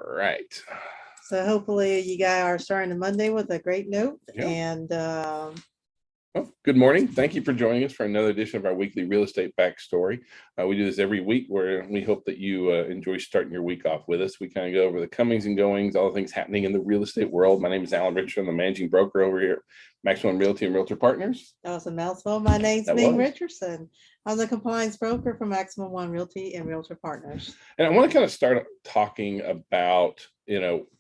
right. So hopefully you guys are starting the Monday with a great note. Yeah. And Well, good morning. Thank you for joining us for another edition of our weekly real estate backstory. We do this every week where we hope that you enjoy starting your week off with us. We kind of go over the comings and goings, all the things happening in the real estate world. My name is Alan Richardson. I'm the managing broker over here at Maximum Realty and Realtor Partners. that was a mouthful. My name's Ming Richardson. I'm the compliance broker for Maximum One Realty and Realtor Partners. And I want to kind of start talking about,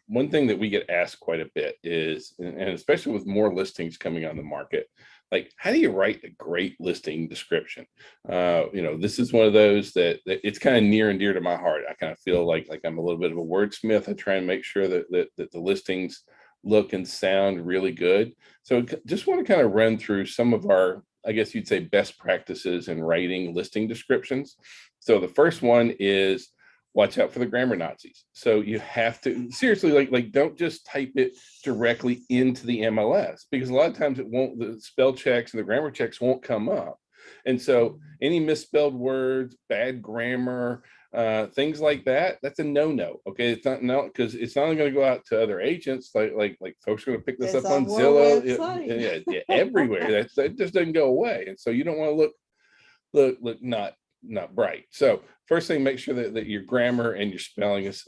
one thing that we get asked quite a bit is, and especially with more listings coming on the market, like, how do you write a great listing description? This is one of those that it's kind of near and dear to my heart. I kind of feel like I'm a little bit of a wordsmith. I try and make sure that the listings look and sound really good. So just want to kind of run through some of our, I guess you'd say, best practices in writing listing descriptions. So the first one is watch out for the grammar Nazis. So you have to seriously, like don't just type it directly into the MLS, because a lot of times the spell checks and the grammar checks won't come up. And so any misspelled words, bad grammar, things like that, that's a no-no. Okay, it's not because it's not only going to go out to other agents, like folks are going to pick this up on Zillow, everywhere. That just doesn't go away. And so you don't want to look not bright. So first thing, make sure that your grammar and your spelling is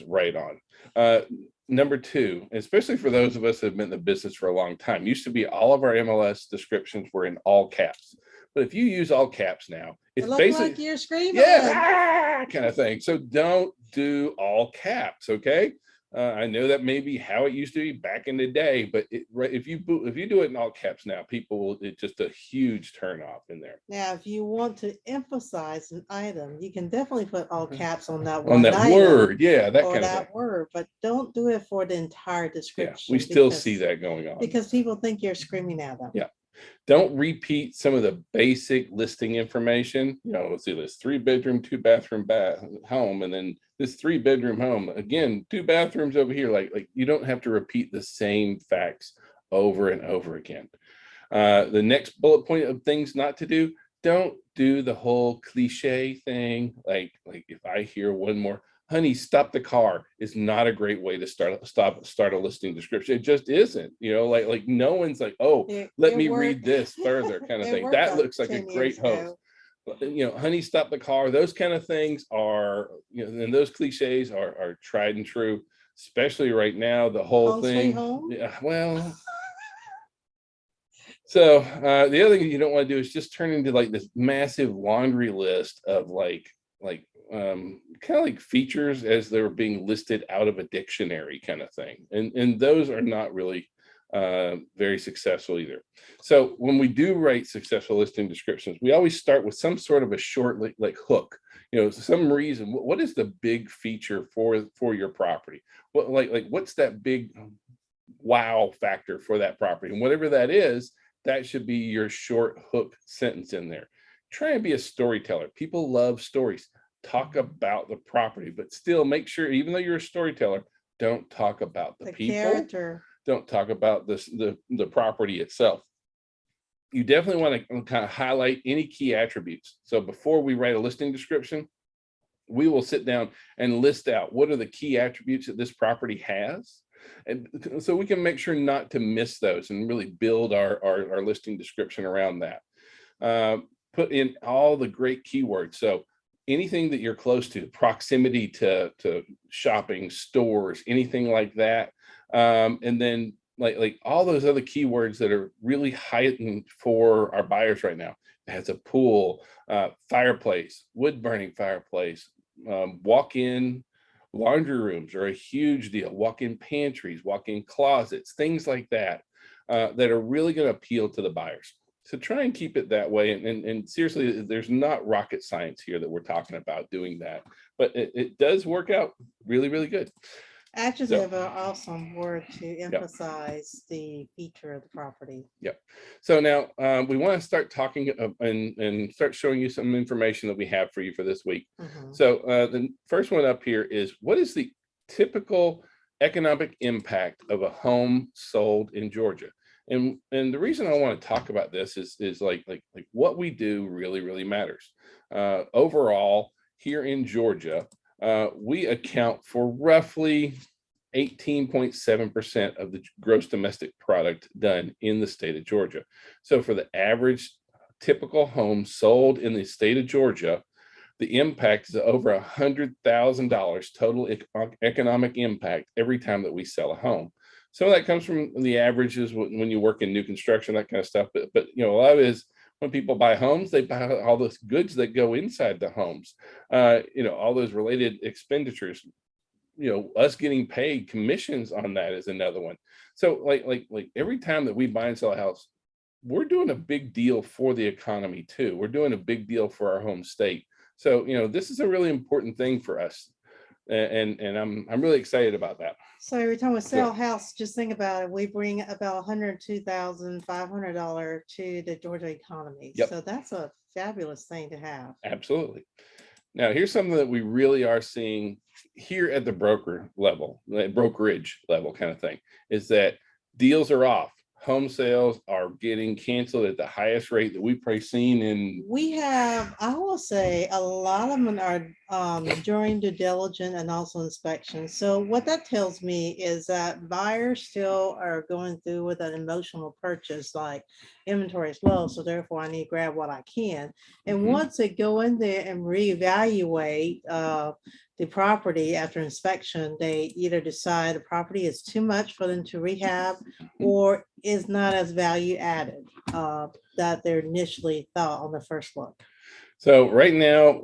right on. Number two, especially for those of us that have been in the business for a long time, used to be all of our MLS descriptions were in all caps. But if you use all caps now, it's basically like you're screaming. Yeah, kind of thing. So don't do all caps, okay? I know that may be how it used to be back in the day, but if you do it in all caps now, it's just a huge turn off in there. Now, if you want to emphasize an item, you can definitely put all caps on that word, yeah, that kind of thing. Word, but don't do it for the entire description. Yeah, we still see that going on because people think you're screaming at them. Yeah. Don't repeat some of the basic listing information. Let's see, this 3-bedroom, 2-bathroom home, and then this 3-bedroom home. Again, 2 bathrooms over here. Like you don't have to repeat the same facts over and over again. The next bullet point of things not to do: don't do the whole cliche thing. Like if I hear one more, honey, stop the car, is not a great way to start a listing description. It just isn't. Like no one's like, oh, let me read this further, kind of thing. That looks like a great host. Honey, stop the car. Those kind of things are, and those cliches are tried and true, especially right now. The whole thing. Yeah, well. So the other thing you don't want to do is just turn into like this massive laundry list of kind of like features as they're being listed out of a dictionary kind of thing. And those are not really very successful either. So when we do write successful listing descriptions, we always start with some sort of a short like hook, some reason. What is the big feature for your property? What like what's that big wow factor for that property? And whatever that is, that should be your short hook sentence in there. Try and be a storyteller. People love stories. Talk about the property, but still make sure, even though you're a storyteller, don't talk about the people. Character. Don't talk about the property itself. You definitely want to kind of highlight any key attributes. So before we write a listing description, we will sit down and list out what are the key attributes that this property has. And so we can make sure not to miss those and really build our listing description around that. Put in all the great keywords. So anything that you're close to, proximity to shopping, stores, anything like that. And then like all those other keywords that are really heightened for our buyers right now. It has a pool, fireplace, wood burning fireplace, walk-in laundry rooms are a huge deal. Walk-in pantries, walk-in closets, things like that, that are really going to appeal to the buyers. So try and keep it that way. And seriously, there's not rocket science here that we're talking about doing that, but it does work out really, really good. Adjective are awesome word to emphasize the feature of the property. Yep. So now we want to start talking and start showing you some information that we have for you for this week. So the first one up here is, what is the typical economic impact of a home sold in Georgia? And the reason I want to talk about this is like what we do really, really matters. Overall, here in Georgia, we account for roughly 18.7% of the gross domestic product done in the state of Georgia. So for the average typical home sold in the state of Georgia, the impact is over $100,000 total economic impact every time that we sell a home. Some of that comes from the averages when you work in new construction, that kind of stuff. But a lot of it is when people buy homes, they buy all those goods that go inside the homes. All those related expenditures. Us getting paid commissions on that is another one. So like every time that we buy and sell a house, we're doing a big deal for the economy too. We're doing a big deal for our home state. So, this is a really important thing for us. And I'm really excited about that. So every time we sell a house, just think about it. We bring about $102,500 to the Georgia economy. Yep. So that's a fabulous thing to have. Absolutely. Now, here's something that we really are seeing here at the brokerage level kind of thing, is that deals are off. Home sales are getting canceled at the highest rate that we've probably seen in. We have, I will say, a lot of them are during due diligence and also inspection. So what that tells me is that buyers still are going through with an emotional purchase, like inventory is low, so therefore I need to grab what I can. And once they go in there and reevaluate the property after inspection, they either decide the property is too much for them to rehab or is not as value added that they initially thought on the first look. So right now,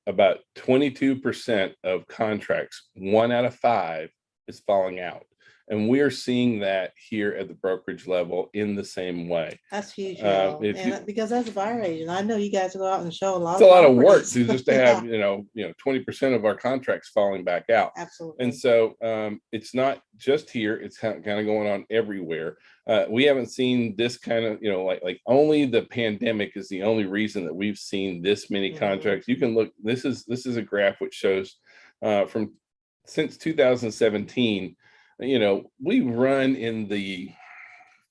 about 22% of contracts, 1 out of 5 is falling out. And we are seeing that here at the brokerage level in the same way. That's huge. And because as a buyer agent, I know you guys go out and show a lot. It's a lot of work to just to have, 20% of our contracts falling back out. Absolutely. And so it's not just here, it's kind of going on everywhere. We haven't seen this kind of, like only the pandemic is the only reason that we've seen this many contracts. You can look, this is a graph which shows from since 2017, we run in the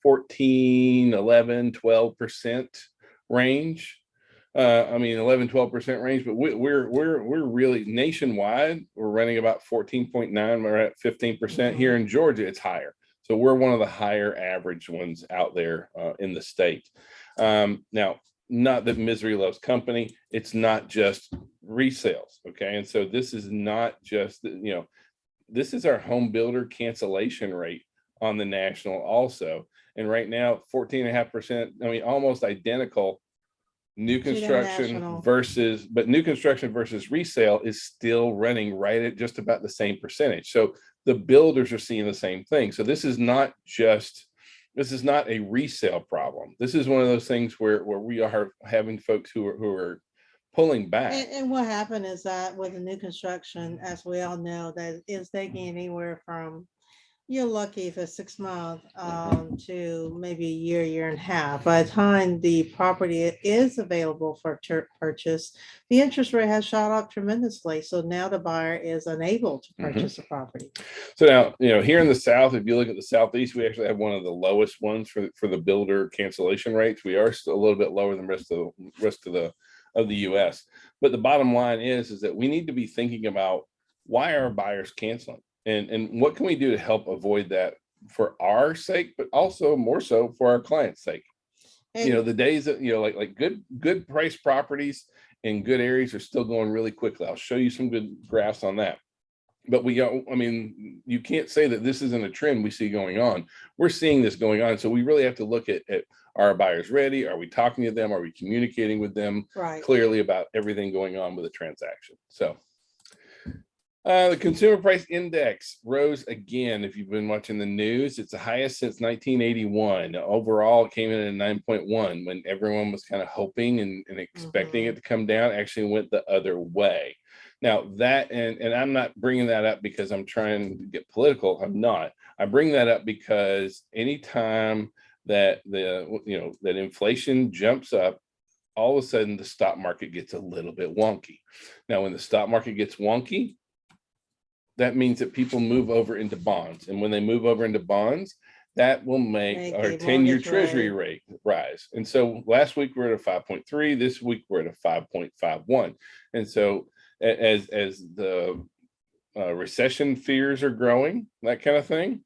14, 11, 12% range. 11, 12% range, but we're really nationwide. We're running about 14.9. We're at 15%. Here in Georgia, it's higher. So we're one of the higher average ones out there in the state. Now, not that misery loves company. It's not just resales. Okay. And so this is not just, this is our home builder cancellation rate on the national also. And right now, 14.5%, almost identical new construction versus resale is still running right at just about the same percentage. So the builders are seeing the same thing. So this is not a resale problem. This is one of those things where we are having folks who are pulling back. And what happened is that with the new construction, as we all know, that is taking anywhere from, you're lucky if it's 6 months to maybe a year and a half. By the time the property is available for purchase, the interest rate has shot up tremendously. So now the buyer is unable to purchase a property. So now, here in the South, if you look at the Southeast, we actually have one of the lowest ones for the builder cancellation rates. We are still a little bit lower than the rest of the US. But the bottom line is that we need to be thinking about why are buyers canceling and what can we do to help avoid that for our sake, but also more so for our clients' sake. And the days that like good price properties in good areas are still going really quickly. I'll show you some good graphs on that. But you can't say that this isn't a trend we see going on. We're seeing this going on. So we really have to look at are our buyers ready? Are we talking to them? Are we communicating with them clearly about everything going on with the transaction? So the consumer price index rose again. If you've been watching the news, it's the highest since 1981. Overall, it came in at 9.1 when everyone was kind of hoping and expecting it to come down. Actually went the other way. Now that, and I'm not bringing that up because I'm trying to get political. I'm not. I bring that up because anytime that that inflation jumps up, all of a sudden the stock market gets a little bit wonky. Now, when the stock market gets wonky, that means that people move over into bonds. And when they move over into bonds, that will make our 10-year treasury rate rise. And so last week we're at a 5.3. This week we're at a 5.51. And so as the recession fears are growing, that kind of thing.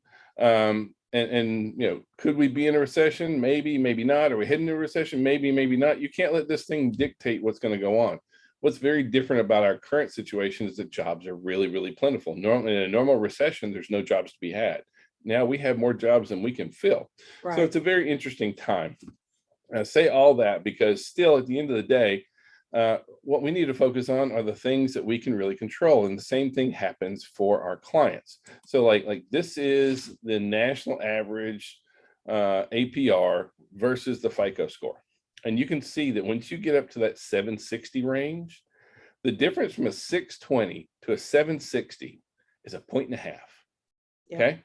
And could we be in a recession? Maybe, maybe not. Are we heading to a recession? Maybe, maybe not. You can't let this thing dictate what's going to go on. What's very different about our current situation is that jobs are really, really plentiful. Normally, in a normal recession, there's no jobs to be had. Now we have more jobs than we can fill. So it's a very interesting time. I say all that because still, at the end of the day, what we need to focus on are the things that we can really control, and the same thing happens for our clients. So like this is the national average APR versus the FICO score, and you can see that once you get up to that 760 range, the difference from a 620 to a 760 is 1.5 points. Yeah. Okay,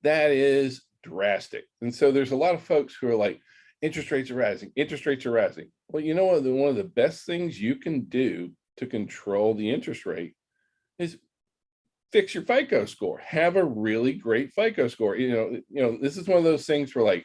that is drastic. And so there's a lot of folks who are like, interest rates are rising, interest rates are rising. Well, you know what? One of the best things you can do to control the interest rate is fix your FICO score. Have a really great FICO score. This is one of those things where, like,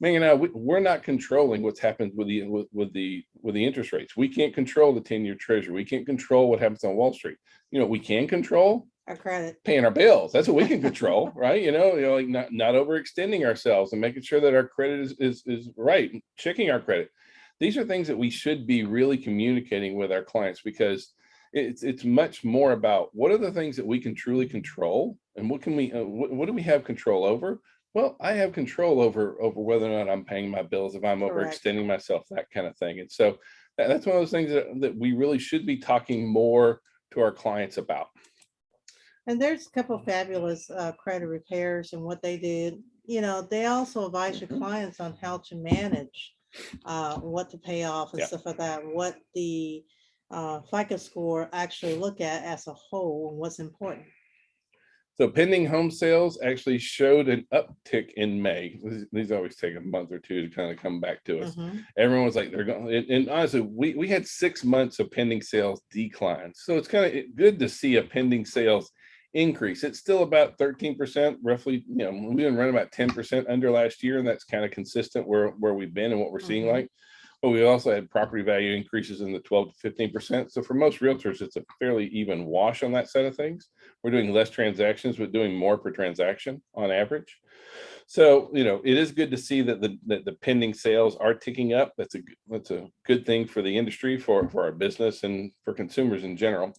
man, we're not controlling what's happened with the interest rates. We can't control the 10-year treasury. We can't control what happens on Wall Street. We can control Our credit. paying our bills. That's what we can control, right? Like not overextending ourselves and making sure that our credit is right, checking our credit. These are things that we should be really communicating with our clients, because it's much more about what are the things that we can truly control, and what do we have control over? Well, I have control over whether or not I'm paying my bills, if I'm Correct. overextending myself, that kind of thing. And so that's one of those things that we really should be talking more to our clients about. And there's a couple fabulous credit repairs and what they did. They also advise your clients on how to manage what to pay off and Yeah. stuff like that, what the FICO score actually look at as a whole and what's important. So pending home sales actually showed an uptick in May. These always take a month or two to kind of come back to us. Mhm. Everyone was like, they're going, and honestly, we had 6 months of pending sales decline. So it's kind of good to see a pending sales increase. It's still about 13%, roughly. We've been running about 10% under last year, and that's kind of consistent where we've been and what we're seeing like. But we also had property value increases in the 12 to 15%. So for most realtors, it's a fairly even wash on that side of things. We're doing less transactions, but doing more per transaction on average. So, it is good to see that the pending sales are ticking up. That's a good thing for the industry, for our business, and for consumers in general.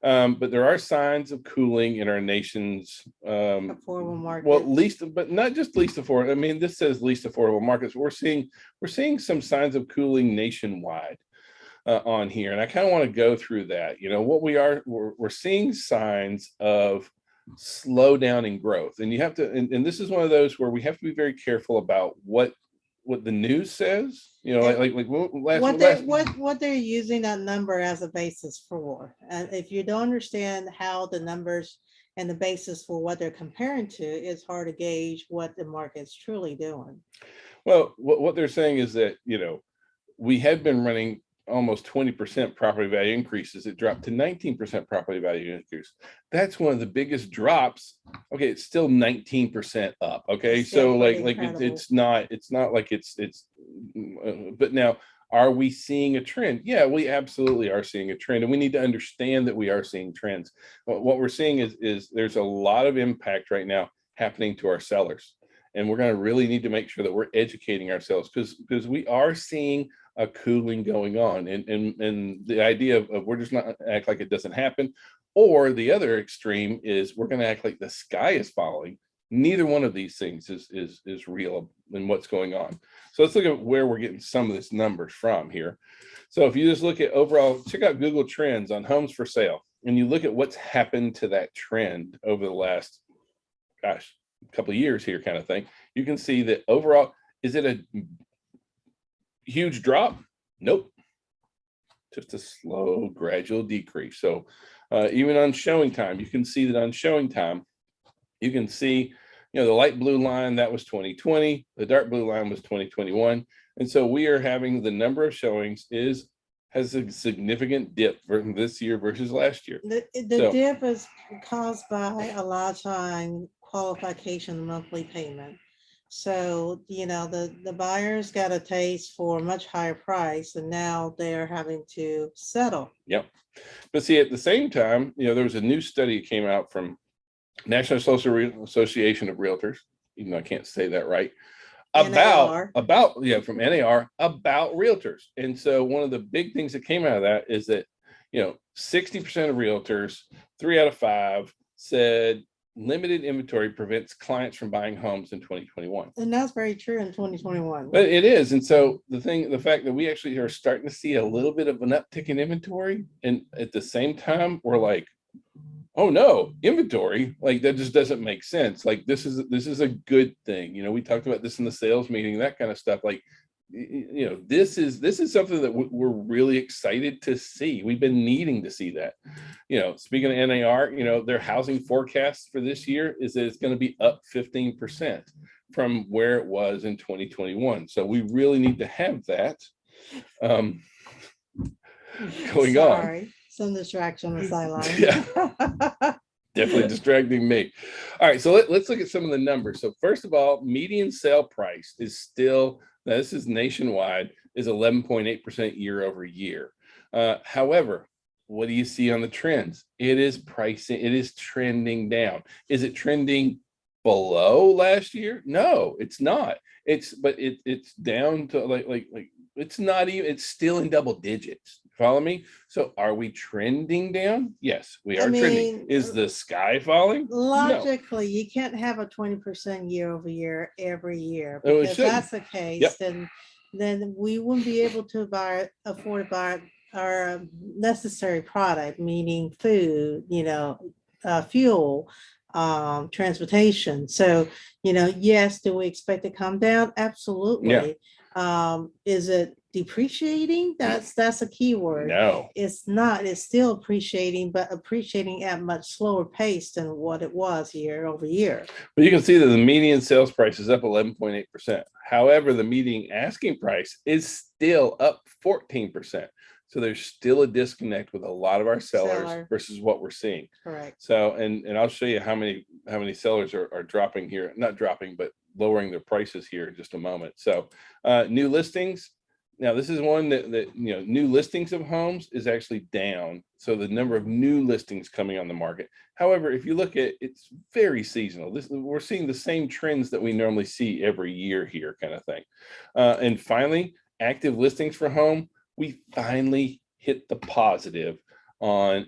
But there are signs of cooling in our nation's Affordable market. well, but not just least affordable. I mean, this says least affordable markets. We're seeing some signs of cooling nationwide on here, and I kind of want to go through that. What we're seeing signs of slowdown in growth, and you have to, and this is one of those where we have to be very careful about what the news says. What they're using that number as a basis for. And if you don't understand how the numbers and the basis for what they're comparing to, it's hard to gauge what the market's truly doing. Well, what they're saying is that, we had been running almost 20% property value increases. It dropped to 19% property value increase. That's one of the biggest drops. Okay, it's still 19% up. Okay, It's still so pretty it's not like it's but now, are we seeing a trend? Yeah, we absolutely are seeing a trend, and we need to understand that we are seeing trends. What we're seeing is there's a lot of impact right now happening to our sellers, and we're going to really need to make sure that we're educating ourselves, because we are seeing a cooling going on, and the idea of we're just not act like it doesn't happen, or the other extreme is we're going to act like the sky is falling. Neither one of these things is real in what's going on. So let's look at where we're getting some of this numbers from here. So if you just look at overall, check out Google Trends on homes for sale, and you look at what's happened to that trend over the last, couple of years here, kind of thing. You can see that overall, is it a huge drop? Nope. Just a slow, gradual decrease. So even on showing time, you can see that on showing time, you can see, the light blue line, that was 2020, the dark blue line was 2021. And so we are having the number of showings has a significant dip from this year versus last year. The dip is caused by a lot of time qualification monthly payment. So, the buyers got a taste for a much higher price and now they're having to settle. Yep. But see, at the same time, there was a new study that came out from National Association of Realtors, even though I can't say that right, NAR. from NAR about realtors. And so one of the big things that came out of that is that 60% of realtors, 3 out of 5, said limited inventory prevents clients from buying homes in 2021. And that's very true in 2021. But it is. And so the fact that we actually are starting to see a little bit of an uptick in inventory, and at the same time we're like, oh no, inventory, like that just doesn't make sense. Like this is a good thing. We talked about this in the sales meeting, that kind of stuff. Like, this is something that we're really excited to see. We've been needing to see that. Speaking of NAR, their housing forecast for this year is that it's going to be up 15% from where it was in 2021. So we really need to have that going on. Some distraction on the sideline. Yeah. Definitely distracting me. All right, so let's look at some of the numbers. So first of all, median sale price is still, now this is nationwide, is 11.8% year over year. However, what do you see on the trends? It is trending down. Is it trending below last year? No, it's not. It's down to like it's not even, it's still in double digits. Follow me? So are we trending down? Yes, we are trending. Is the sky falling? Logically, you can't have a 20% year over year every year. No, Because that's the case, then we wouldn't be able to afford to buy our necessary product, meaning food, fuel, transportation. So, yes, do we expect to come down? Absolutely. Is it depreciating? That's a key word. No, it's not. It's still appreciating, but appreciating at much slower pace than what it was year over year. But you can see that the median sales price is up 11.8%. However, the median asking price is still up 14%. So there's still a disconnect with a lot of our sellers versus what we're seeing. Correct. So, and I'll show you how many sellers are dropping here, not dropping, but lowering their prices here in just a moment. So new listings. Now this is one that new listings of homes is actually down. So the number of new listings coming on the market. However, if you look at, it's very seasonal. We're seeing the same trends that we normally see every year here, kind of thing. And finally, active listings for home. We finally hit the positive on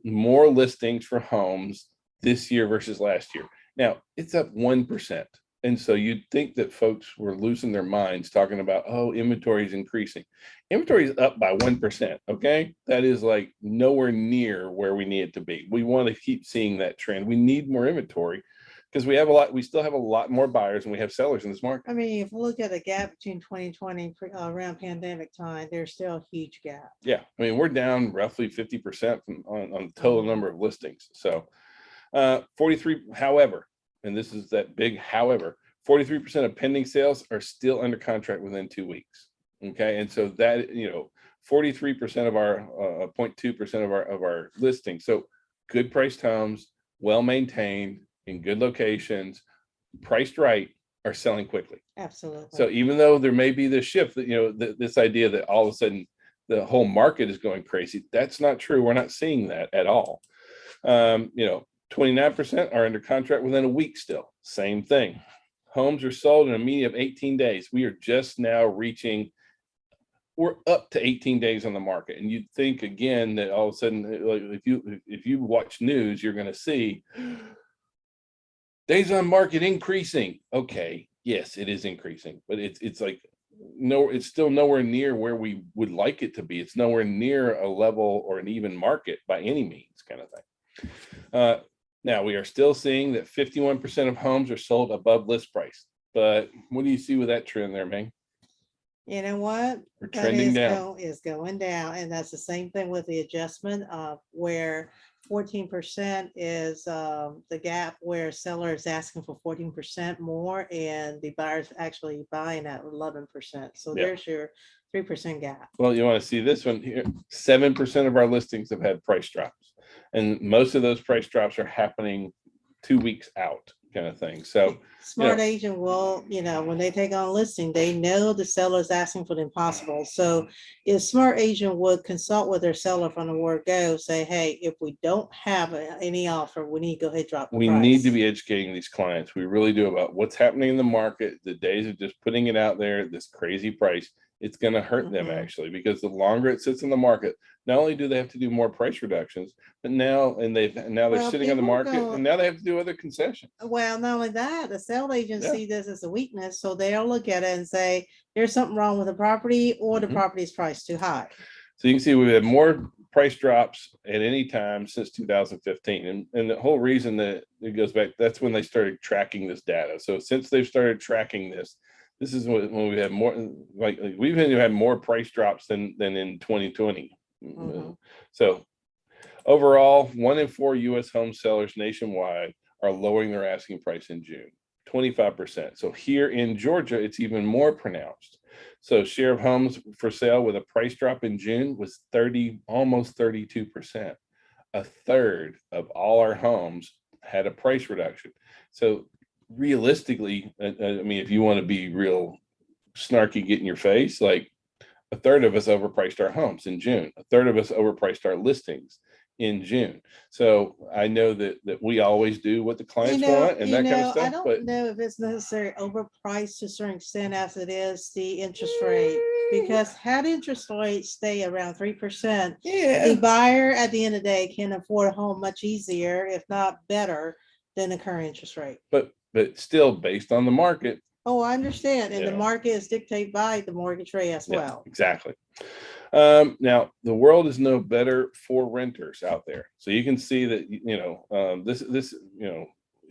more listings for homes this year versus last year. Now it's up 1%. And so you'd think that folks were losing their minds talking about, oh, inventory is increasing. Inventory is up by 1%. Okay. That is like nowhere near where we need it to be. We want to keep seeing that trend. We need more inventory because we still have a lot more buyers than we have sellers in this market. I mean, if we look at the gap between 2020 around pandemic time, there's still a huge gap. Yeah. I mean, we're down roughly 50% on the total number of listings. So 43, however, and this is that big however, 43% of pending sales are still under contract within 2 weeks. Okay. And so that, 43% of our 0.2% of our listings. So good priced homes, well maintained, in good locations, priced right, are selling quickly. Absolutely. So even though there may be this shift that, this idea that all of a sudden the whole market is going crazy, that's not true. We're not seeing that at all. 29% are under contract within a week still. Same thing. Homes are sold in a median of 18 days. We are just now we're up to 18 days on the market. And you'd think again that all of a sudden, like if you watch news, you're going to see days on market increasing. Okay, yes, it is increasing, but it's like it's still nowhere near where we would like it to be. It's nowhere near a level or an even market by any means, kind of thing. Now we are still seeing that 51% of homes are sold above list price. But what do you see with that trend there, Ming? You know what? We're trending down. Is going down, and that's the same thing with the adjustment of where 14% is the gap where seller is asking for 14% more, and the buyer's actually buying at 11%. So there's your 3% gap. Well, you want to see this one here. 7% of our listings have had price drops, and most of those price drops are happening 2 weeks out. kind of thing. So, Smart agent will, when they take on a listing, they know the seller is asking for the impossible. So if smart agent would consult with their seller from the word go, say, hey, if we don't have any offer, we need to go ahead and drop the we price. need to be educating these clients. We really do, about what's happening in the market. The days of just putting it out there, this crazy price, it's going to hurt them actually, because the longer it sits in the market, not only do they have to do more price reductions, but now they're sitting on the market, and now they have to do other concessions. Well, not only that, the sales agent see this as a weakness, so they'll look at it and say, there's something wrong with the property, or the property's priced too high. So you can see we've had more price drops at any time since 2015. And the whole reason that it goes back, that's when they started tracking this data. So since they've started tracking this is when we have more, like we've had more price drops than in 2020. So overall, 1 in 4 U.S. home sellers nationwide are lowering their asking price in June, 25%. So here in Georgia, it's even more pronounced. So share of homes for sale with a price drop in June was almost 32%. A third of all our homes had a price reduction. So realistically, I mean, if you want to be real snarky, get in your face, like a third of us overpriced our homes in June. A third of us overpriced our listings in June. So I know that we always do what the clients want and that kind of stuff. I don't know if it's necessarily overpriced to a certain extent as it is the interest rate, because had interest rates stay around 3%, the buyer at the end of the day can afford a home much easier, if not better, than the current interest rate. But still based on the market. Oh, I understand. And the market is dictated by the mortgage rate as well. Exactly. Now the world is no better for renters out there. So you can see that,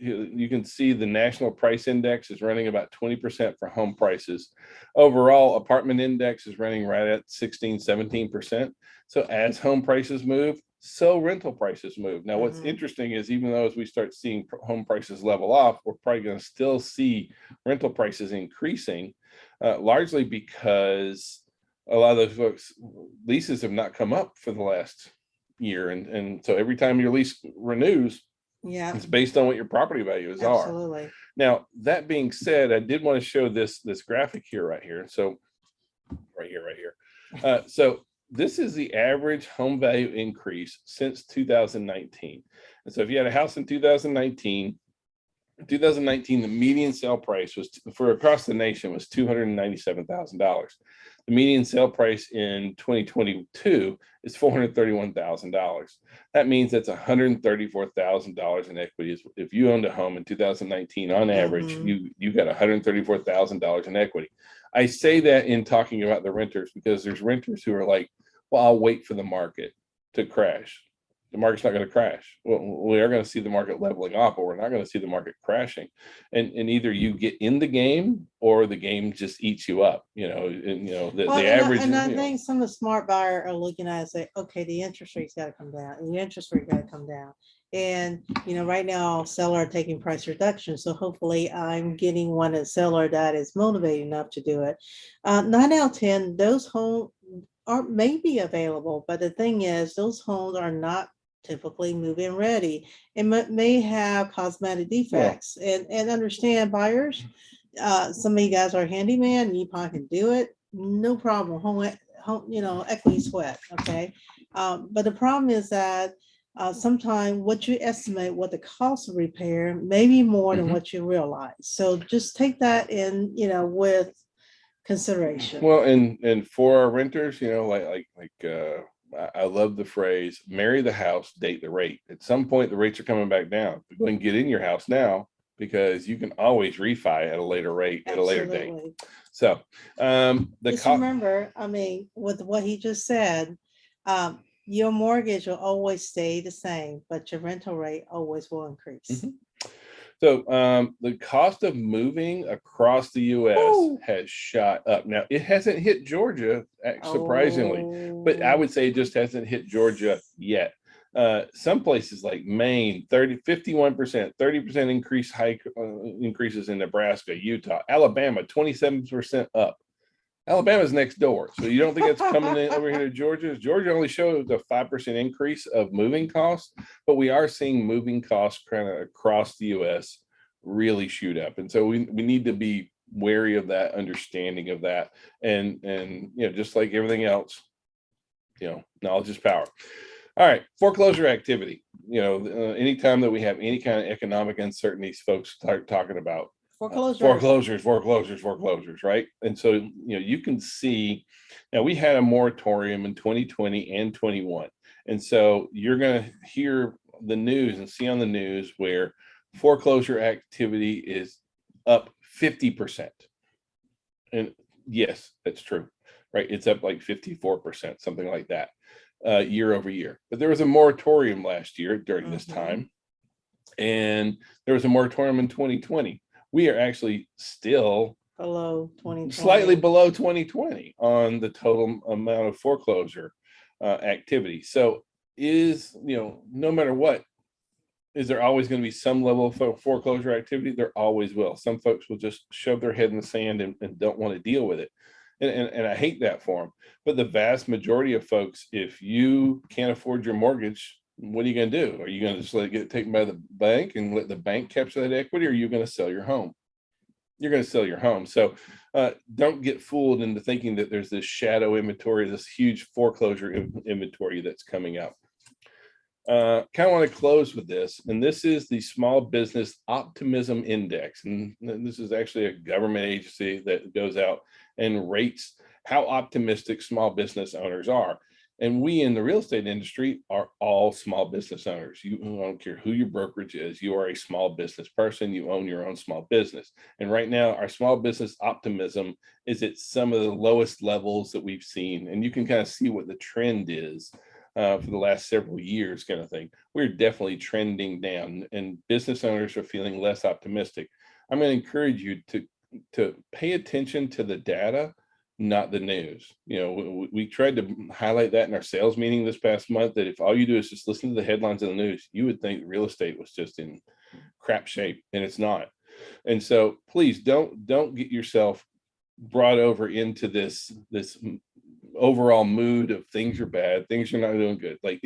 you can see the national price index is running about 20% for home prices. Overall, apartment index is running right at 16, 17%. So as home prices move, so rental prices move. Now, what's interesting is, even though as we start seeing home prices level off, we're probably going to still see rental prices increasing, largely because a lot of those folks' leases have not come up for the last year. And so every time your lease renews, it's based on what your property values are. Now, that being said, I did want to show this graphic here, right here. So right here. So this is the average home value increase since 2019. And so if you had a house in 2019, the median sale price was for across the nation was $297,000. The median sale price in 2022 is $431,000. That means that's $134,000 in equity. If you owned a home in 2019, on average, you got $134,000 in equity. I say that in talking about the renters, because there's renters who are like, well, I'll wait for the market to crash. The market's not going to crash. Well, we are going to see the market leveling off, but we're not going to see the market crashing. And either you get in the game, or the game just eats you up. The average. And I think some of the smart buyers are looking at it and say, okay, the interest rate's got to come down, and the interest rate got to come down. And right now, seller are taking price reduction. So hopefully, I'm getting one a seller that is motivated enough to do it. 9 out of 10, those homes are maybe available, but the thing is, those homes are not typically move-in ready, and may have cosmetic defects. And understand, buyers, some of you guys are handyman, and you probably can do it, no problem. Home equity sweat, okay. But the problem is that sometimes what you estimate what the cost of repair may be more than what you realize. So just take that in, with consideration. Well, and for our renters, I love the phrase, marry the house, date the rate. At some point, the rates are coming back down. Go and get in your house now, because you can always refi at a later rate, at a later date. So just remember, with what he just said, your mortgage will always stay the same, but your rental rate always will increase. So the cost of moving across the U.S. has shot up. Now, it hasn't hit Georgia, surprisingly, but I would say it just hasn't hit Georgia yet. Some places like Maine, 51%, 30% increases in Nebraska, Utah, Alabama, 27% up. Alabama's next door. So you don't think it's coming in over here to Georgia? Georgia only shows a 5% increase of moving costs, but we are seeing moving costs kind of across the U.S. really shoot up. And so we need to be wary of that, understanding of that. And, just like everything else, knowledge is power. All right, foreclosure activity. Anytime that we have any kind of economic uncertainties, folks start talking about foreclosures, right? And so, you can see now we had a moratorium in 2020 and 21. And so you're going to hear the news and see on the news where foreclosure activity is up 50%. And yes, that's true, right? It's up like 54%, something like that, year over year. But there was a moratorium last year during this time, and there was a moratorium in 2020. We are actually still below 2020, slightly below 2020 on the total amount of foreclosure activity. So no matter what, is there always going to be some level of foreclosure activity? There always will. Some folks will just shove their head in the sand and don't want to deal with it. And I hate that for them. But the vast majority of folks, if you can't afford your mortgage, what are you going to do? Are you going to just let it get taken by the bank and let the bank capture that equity? Or are you going to sell your home? You're going to sell your home. So don't get fooled into thinking that there's this shadow inventory, this huge foreclosure inventory that's coming up. Kind of want to close with this, and this is the Small Business Optimism Index, and this is actually a government agency that goes out and rates how optimistic small business owners are. And we in the real estate industry are all small business owners. I don't care who your brokerage is, you are a small business person, you own your own small business. And right now, our small business optimism is at some of the lowest levels that we've seen. And you can kind of see what the trend is for the last several years, kind of thing. We're definitely trending down, and business owners are feeling less optimistic. I'm going to encourage you to pay attention to the data, not the news. We tried to highlight that in our sales meeting this past month, that if all you do is just listen to the headlines of the news, you would think real estate was just in crap shape, and it's not. And so please don't get yourself brought over into this overall mood of things are bad, things are not doing good. Like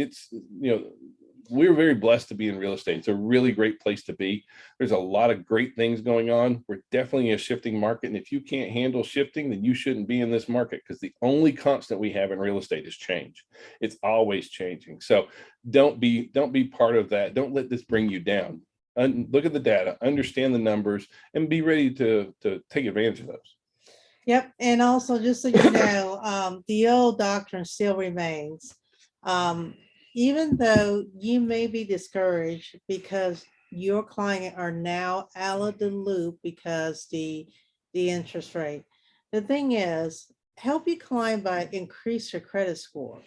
we're very blessed to be in real estate. It's a really great place to be. There's a lot of great things going on. We're definitely in a shifting market. And if you can't handle shifting, then you shouldn't be in this market, because the only constant we have in real estate is change. It's always changing. So don't be part of that. Don't let this bring you down. Look at the data, understand the numbers, and be ready to take advantage of those. Yep. And also, just so you know, the old doctrine still remains. Even though you may be discouraged because your client are now out of the loop because the interest rate, the thing is, help your client by increase your credit score.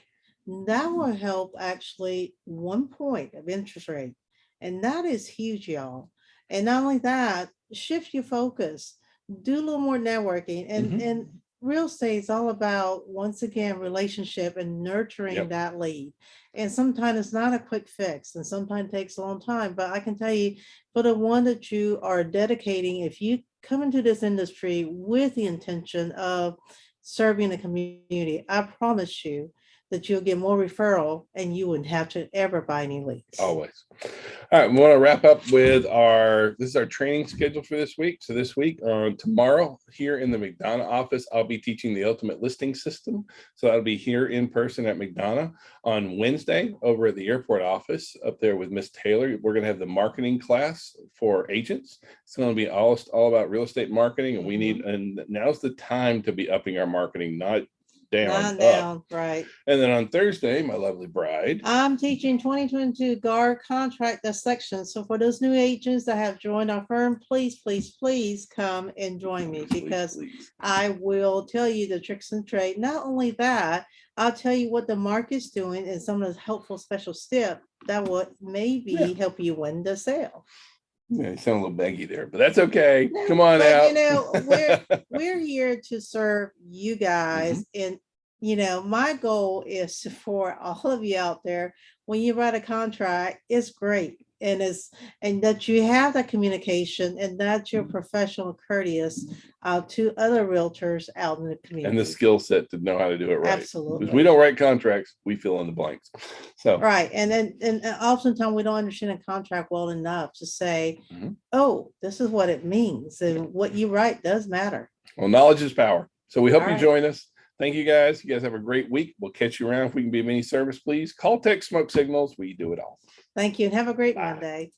That will help actually 1 point of interest rate. And that is huge, y'all. And not only that, shift your focus, do a little more networking, and real estate is all about, once again, relationship and nurturing that lead. And sometimes it's not a quick fix, and sometimes it takes a long time. But I can tell you, for the one that you are dedicating, if you come into this industry with the intention of serving the community, I promise you that you'll get more referral, and you wouldn't have to ever buy any leads. Always. All right, we want to wrap up with this is our training schedule for this week. So this week, tomorrow, here in the McDonough office, I'll be teaching the ultimate listing system. So I'll be here in person at McDonough. On Wednesday, over at the airport office up there with Miss Taylor, we're going to have the marketing class for agents. It's going to be all about real estate marketing, and now's the time to be upping our marketing, not down, right. And then on Thursday, my lovely bride, I'm teaching 2022 guard contract section. So for those new agents that have joined our firm, please come and join me, because I will tell you the tricks and trade. Not only that, I'll tell you what the market's doing and some of the helpful special steps that would maybe help you win the sale. Yeah, you sound a little baggy there, but that's okay. Come on out. We're here to serve you guys. And, my goal is for all of you out there, when you write a contract, it's great. and that you have that communication and that you're professional, courteous to other realtors out in the And the community. skill set to know how to do it right. Because we Absolutely. don't write contracts, we fill in the blanks. So Right. And oftentimes we don't understand a contract well enough to say, Mhm. oh, this is what it means. And what you write does matter. Well, knowledge is power. So we hope All you right. join us. Thank you guys. You guys have a great week. We'll catch you around. If we can be of any service, please call, text, smoke signals. We do it all. Thank you and have a great Bye. Monday.